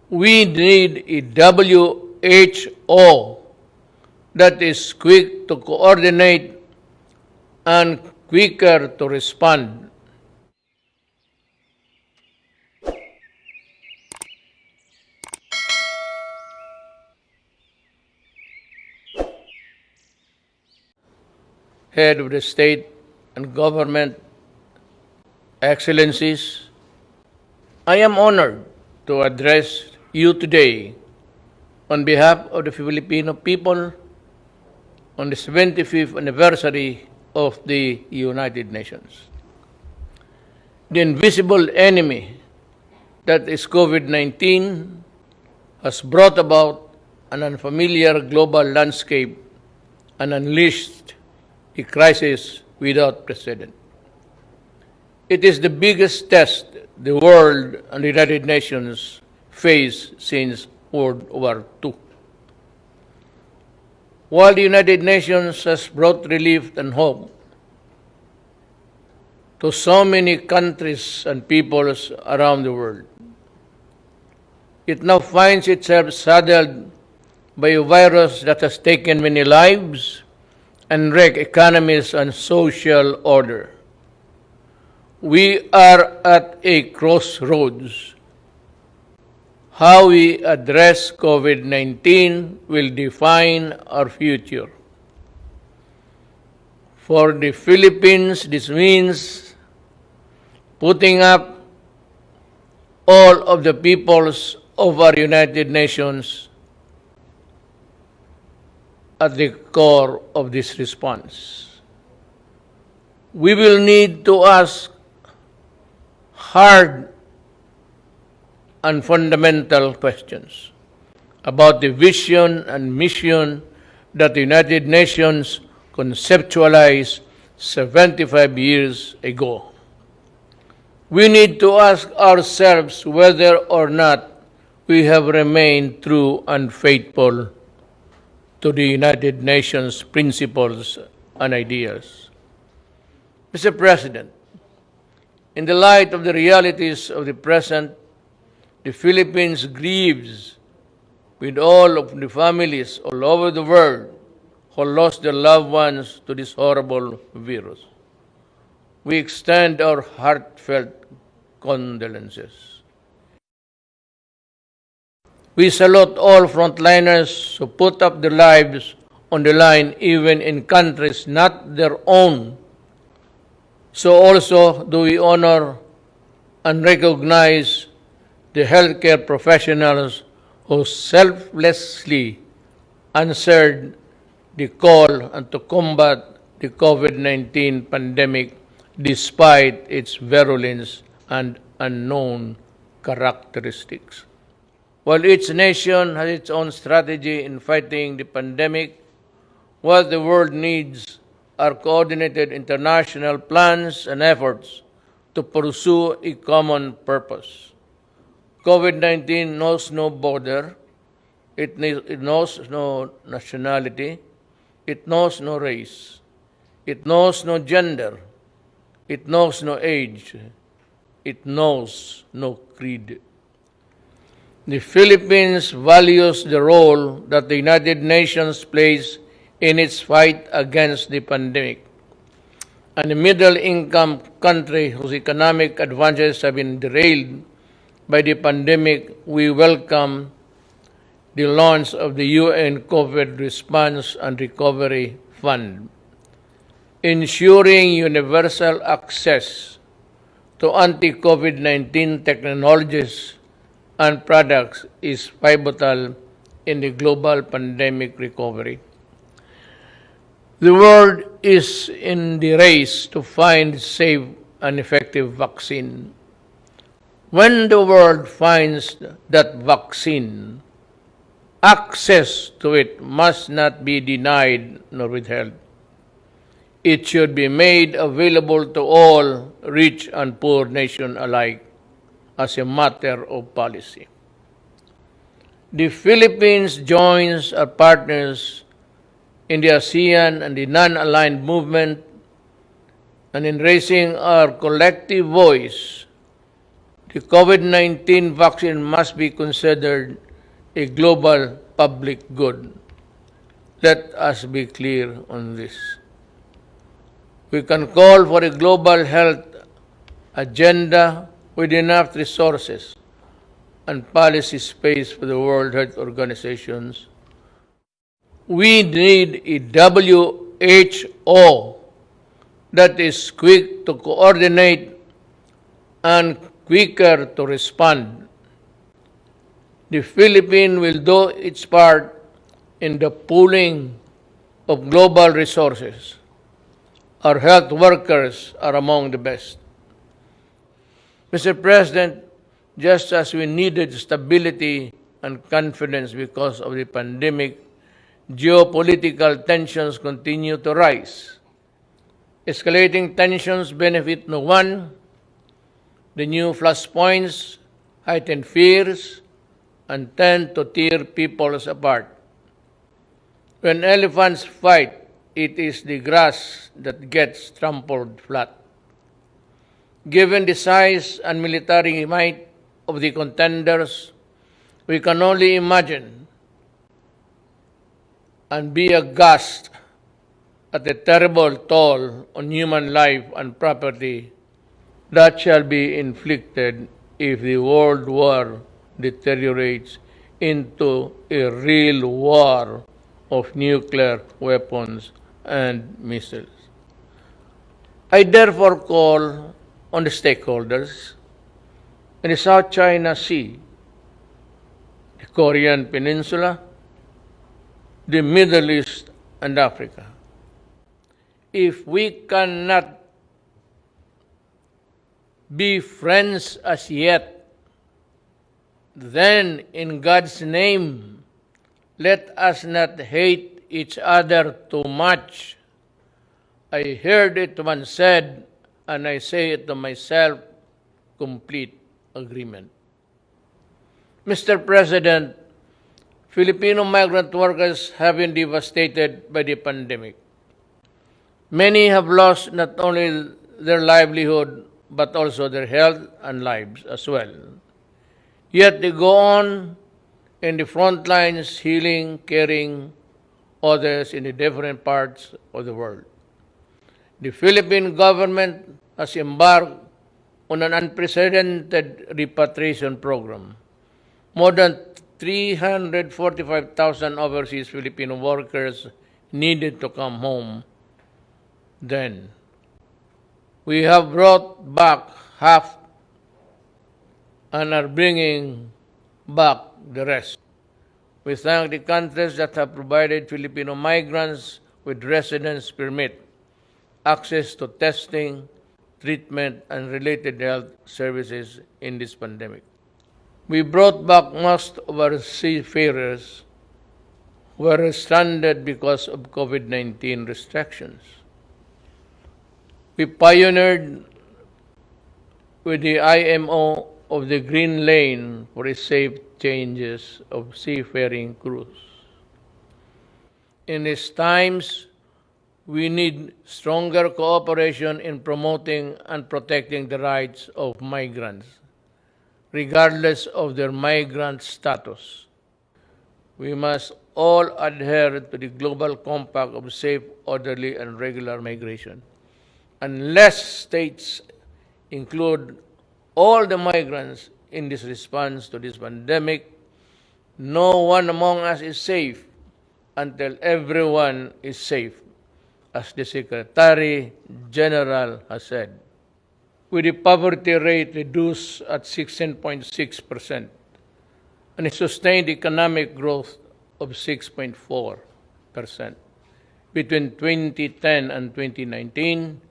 We need a WHO that is quick to coordinate and quicker to respond. Head of the state and government, Excellencies, I am honored to address you today on behalf of the Filipino people on the 75th anniversary of the United Nations. The invisible enemy that is COVID-19 has brought about an unfamiliar global landscape and unleashed a crisis without precedent. It is the biggest test the world and the United Nations face since World War II. While the United Nations has brought relief and hope to so many countries and peoples around the world, it now finds itself saddled by a virus that has taken many lives and wrecked economies and social order. We are at a crossroads. How we address COVID-19 will define our future. For the Philippines, this means putting up all of the peoples of our United Nations at the core of this response. We will need to ask hard and fundamental questions about the vision and mission that the United Nations conceptualized 75 years ago. We need to ask ourselves whether or not we have remained true and faithful to the United Nations principles and ideals. Mr. President, in the light of the realities of the present, the Philippines grieves with all of the families all over the world who lost their loved ones to this horrible virus. We extend our heartfelt condolences. We salute all frontliners who put up their lives on the line even in countries not their own. So also do we honor and recognize the healthcare professionals who selflessly answered the call and to combat the COVID-19 pandemic despite its virulence and unknown characteristics. While each nation has its own strategy in fighting the pandemic, what the world needs are coordinated international plans and efforts to pursue a common purpose. COVID-19 knows no border, it knows no nationality, it knows no race, it knows no gender, it knows no age, it knows no creed. The Philippines values the role that the United Nations plays in its fight against the pandemic. And a middle-income country whose economic advantages have been derailed by the pandemic, we welcome the launch of the UN COVID Response and Recovery Fund. Ensuring universal access to anti-COVID-19 technologies and products is pivotal in the global pandemic recovery. The world is in the race to find safe and effective vaccine. When the world finds that vaccine, access to it must not be denied nor withheld. It should be made available to all rich and poor nations alike as a matter of policy. The Philippines joins our partners in the ASEAN and the non-aligned movement and in raising our collective voice, The COVID-19 vaccine must be considered a global public good. Let us be clear on this. We can call for a global health agenda with enough resources and policy space for the World Health Organizations. We need a WHO that is quick to coordinate and quicker to respond. The Philippines will do its part in the pooling of global resources. Our health workers are among the best. Mr. President, just as we needed stability and confidence because of the pandemic, geopolitical tensions continue to rise. Escalating tensions benefit no one. The new flashpoints heighten fears and tend to tear peoples apart. When elephants fight, it is the grass that gets trampled flat. Given the size and military might of the contenders, we can only imagine and be aghast at the terrible toll on human life and property that shall be inflicted if the world war deteriorates into a real war of nuclear weapons and missiles. I therefore call on the stakeholders in the South China Sea, the Korean Peninsula, the Middle East, and Africa. If we cannot be friends as yet, then in God's name, let us not hate each other too much. I heard it once said, and I say it to myself, complete agreement. Mr. President, Filipino migrant workers have been devastated by the pandemic. Many have lost not only their livelihood, but also their health and lives as well. Yet they go on in the front lines, healing, caring others in the different parts of the world. The Philippine government has embarked on an unprecedented repatriation program. More than 345,000 overseas Filipino workers needed to come home. Then, we have brought back half and are bringing back the rest. We thank the countries that have provided Filipino migrants with residence permit, access to testing, treatment, and related health services in this pandemic. We brought back most of our seafarers who were stranded because of COVID-19 restrictions. We pioneered with the IMO of the Green Lane for a safe changes of seafaring crews. In these times, we need stronger cooperation in promoting and protecting the rights of migrants, regardless of their migrant status. We must all adhere to the Global Compact of safe, orderly, and regular migration. Unless states include all the migrants in this response to this pandemic, no one among us is safe until everyone is safe, as the Secretary General has said. With the poverty rate reduced at 16.6% and a sustained economic growth of 6.4%. Between 2010 and 2019,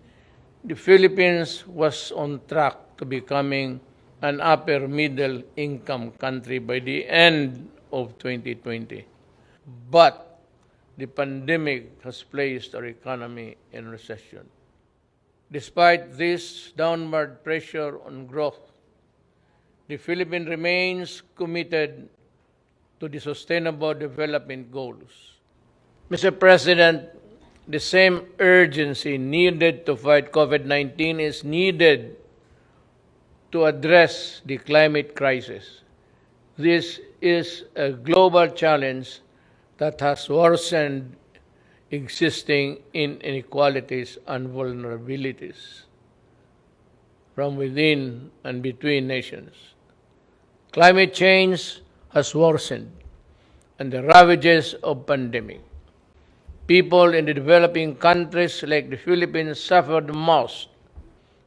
the Philippines was on track to becoming an upper middle income country by the end of 2020. But the pandemic has placed our economy in recession. Despite this downward pressure on growth, the Philippines remains committed to the Sustainable Development Goals. Mr. President, the same urgency needed to fight COVID-19 is needed to address the climate crisis. This is a global challenge that has worsened existing inequalities and vulnerabilities from within and between nations. Climate change has worsened, and the ravages of pandemic. People in the developing countries like the Philippines suffer the most.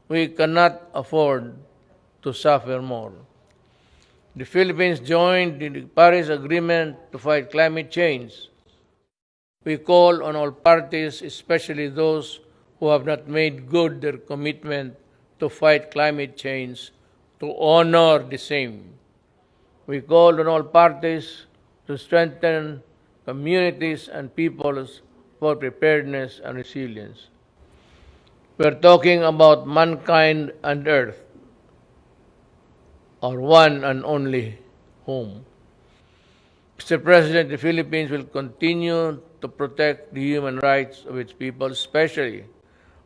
We cannot afford to suffer more. The Philippines joined the Paris Agreement to fight climate change. We call on all parties, especially those who have not made good their commitment to fight climate change, to honor the same. We call on all parties to strengthen communities and peoples for preparedness and resilience. We're talking about mankind and Earth, our one and only home. Mr. President, the Philippines will continue to protect the human rights of its people, especially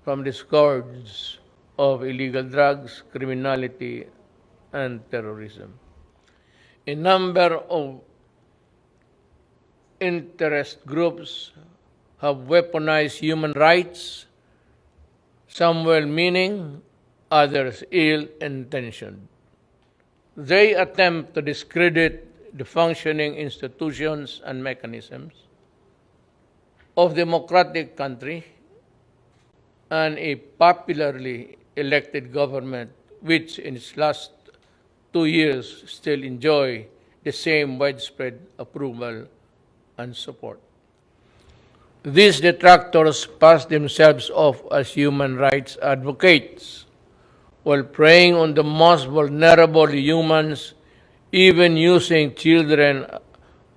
from the scourge of illegal drugs, criminality, and terrorism. A number of interest groups have weaponized human rights, some well-meaning, others ill-intentioned. They attempt to discredit the functioning institutions and mechanisms of democratic country and a popularly elected government which in its last 2 years still enjoy the same widespread approval and support. These detractors pass themselves off as human rights advocates while preying on the most vulnerable humans, even using children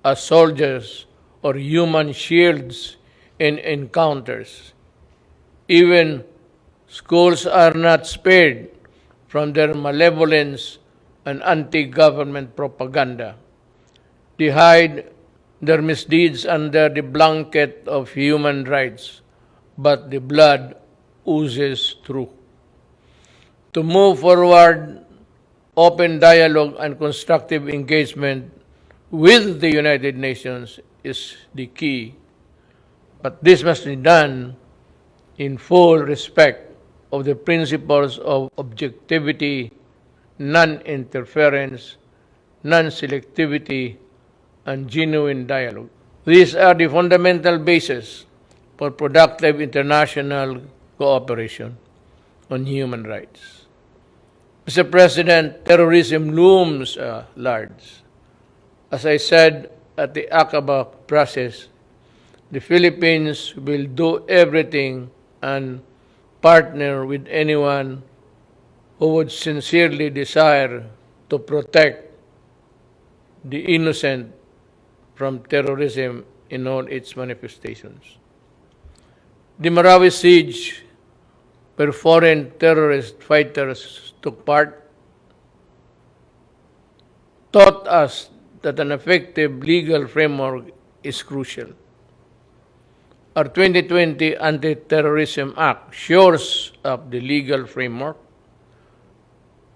as soldiers or human shields in encounters. Even schools are not spared from their malevolence and anti-government propaganda. They hide their misdeeds under the blanket of human rights, but the blood oozes through. To move forward, open dialogue and constructive engagement with the United Nations is the key, but this must be done in full respect of the principles of objectivity, non-interference, non-selectivity, and genuine dialogue. These are the fundamental basis for productive international cooperation on human rights. Mr. President, terrorism looms large. As I said at the Aqaba process, the Philippines will do everything and partner with anyone who would sincerely desire to protect the innocent from terrorism in all its manifestations. The Marawi siege, where foreign terrorist fighters took part, taught us that an effective legal framework is crucial. Our 2020 Anti-Terrorism Act shores up the legal framework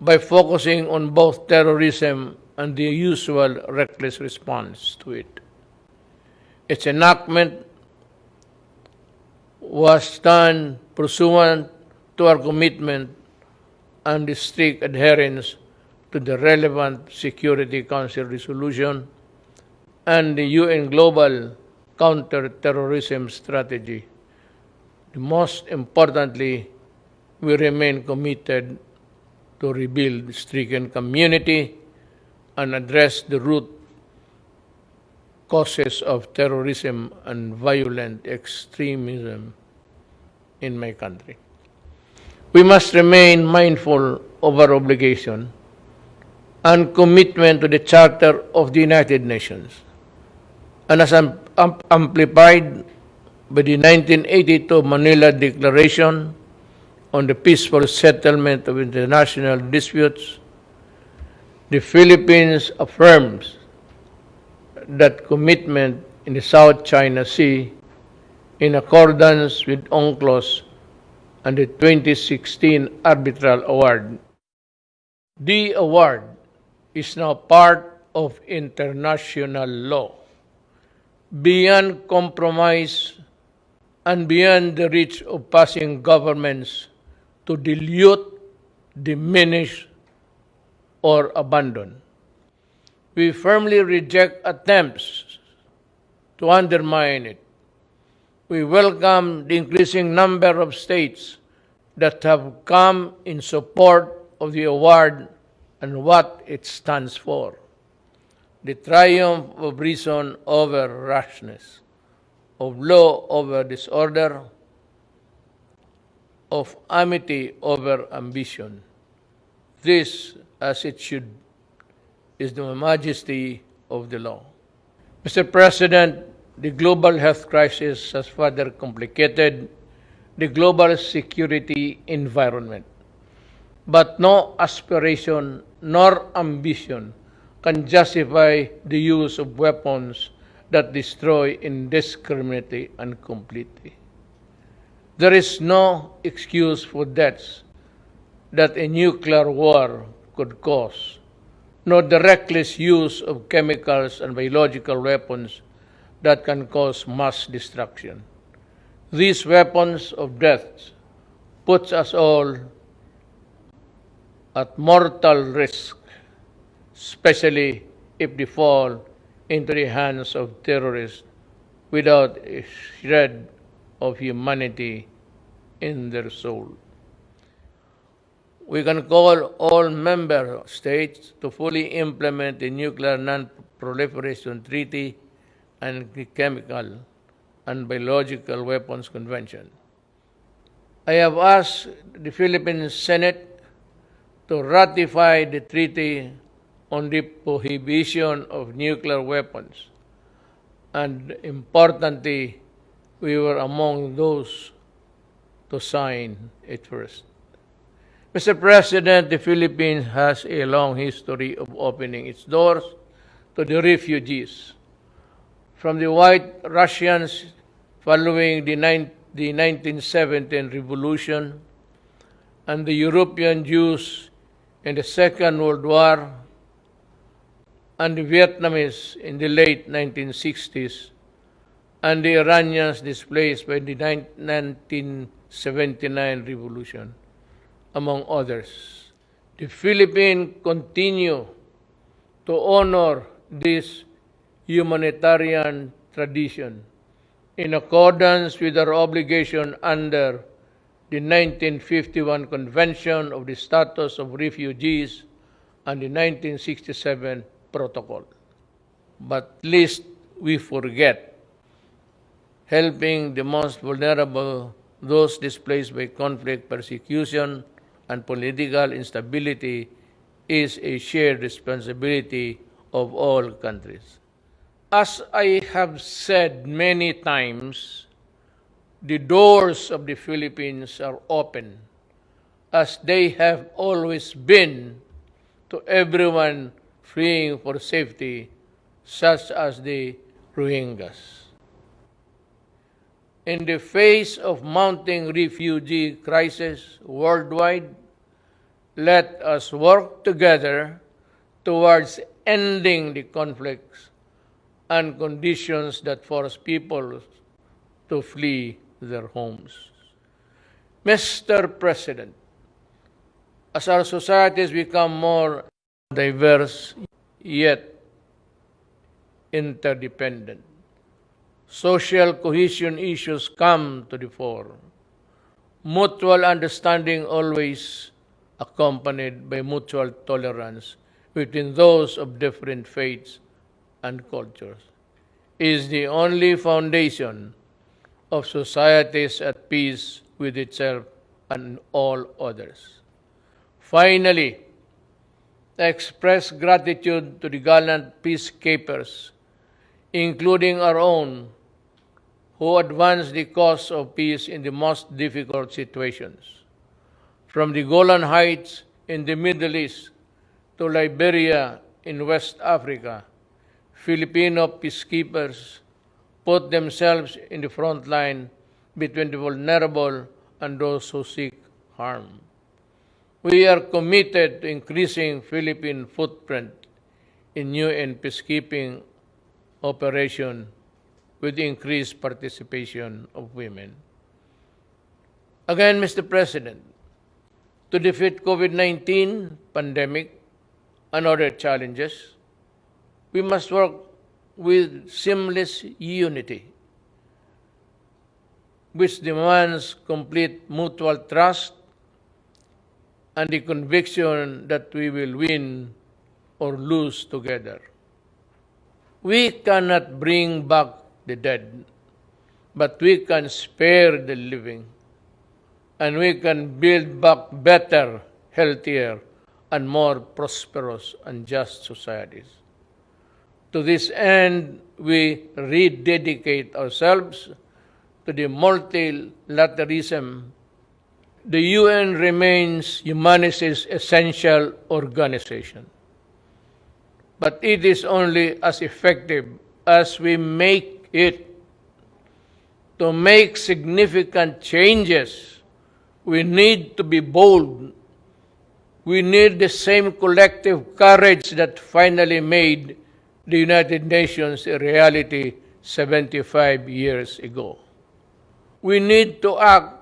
by focusing on both terrorism and the usual reckless response to it. Its enactment was done pursuant to our commitment and the strict adherence to the relevant Security Council resolution and the UN Global Counter-Terrorism Strategy. Most importantly, we remain committed to rebuild the stricken community and address the root causes of terrorism and violent extremism in my country. We must remain mindful of our obligation and commitment to the Charter of the United Nations, and as amplified by the 1982 Manila Declaration on the peaceful settlement of international disputes, the Philippines affirms that commitment in the South China Sea in accordance with UNCLOS and the 2016 Arbitral Award The award is now part of international law, beyond compromise and beyond the reach of passing governments to dilute, diminish, or abandon. We firmly reject attempts to undermine it. We welcome the increasing number of states that have come in support of the award and what it stands for. The triumph of reason over rashness, of law over disorder, of amity over ambition. This, as it should, is the majesty of the law. Mr. President, the global health crisis has further complicated the global security environment. But no aspiration nor ambition can justify the use of weapons that destroy indiscriminately and completely. There is no excuse for deaths that a nuclear war could cause, nor the reckless use of chemicals and biological weapons that can cause mass destruction. These weapons of death puts us all at mortal risk, especially if they fall into the hands of terrorists without a shred of humanity in their soul. We can call all member states to fully implement the Nuclear Non-Proliferation Treaty and the Chemical and Biological Weapons Convention. I have asked the Philippine Senate to ratify the Treaty on the Prohibition of Nuclear Weapons, and importantly, we were among those to sign it first. Mr. President, the Philippines has a long history of opening its doors to the refugees. From the White Russians following the 1917 Revolution and the European Jews in the Second World War and the Vietnamese in the late 1960s and the Iranians displaced by the 1979 Revolution, among others. The Philippines continue to honor this humanitarian tradition in accordance with our obligation under the 1951 Convention of the Status of Refugees and the 1967 Protocol. But lest we forget, helping the most vulnerable, those displaced by conflict, persecution, and political instability is a shared responsibility of all countries. As I have said many times, the doors of the Philippines are open, as they have always been, to everyone fleeing for safety, such as the Rohingyas. In the face of mounting refugee crisis worldwide, let us work together towards ending the conflicts and conditions that force people to flee their homes. Mr. President, as our societies become more diverse yet interdependent, social cohesion issues come to the fore. Mutual understanding always accompanied by mutual tolerance between those of different faiths and cultures is the only foundation of societies at peace with itself and all others. Finally, I express gratitude to the gallant peacekeepers, including our own, who advance the cause of peace in the most difficult situations. From the Golan Heights in the Middle East to Liberia in West Africa, Filipino peacekeepers put themselves in the front line between the vulnerable and those who seek harm. We are committed to increasing Philippine footprint in UN peacekeeping operation with increased participation of women. Again, Mr. President, to defeat COVID-19 pandemic and other challenges, we must work with seamless unity, which demands complete mutual trust and the conviction that we will win or lose together. We cannot bring back the dead, but we can spare the living, and we can build back better, healthier, and more prosperous and just societies. To this end, we rededicate ourselves to the multilateralism. The UN remains humanity's essential organization, but it is only as effective as we make it. To make significant changes, we need to be bold. We need the same collective courage that finally made the United Nations a reality 75 years ago. We need to act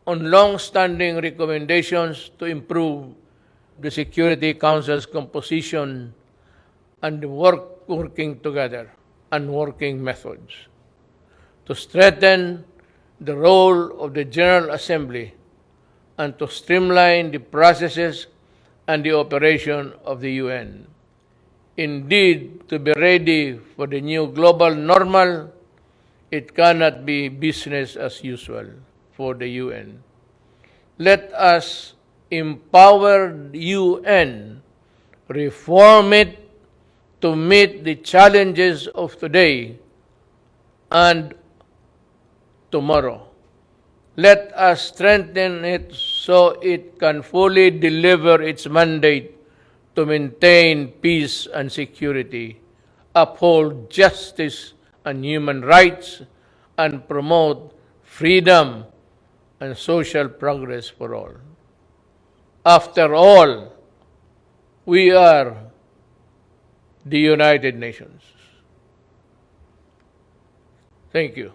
on long-standing recommendations to improve the Security Council's composition and working together and working methods, to strengthen the role of the General Assembly and to streamline the processes and the operation of the UN. Indeed, to be ready for the new global normal, it cannot be business as usual for the UN. Let us empower the UN, reform it to meet the challenges of today and tomorrow. Let us strengthen it so it can fully deliver its mandate to maintain peace and security, uphold justice and human rights, and promote freedom and social progress for all. After all, we are the United Nations. Thank you.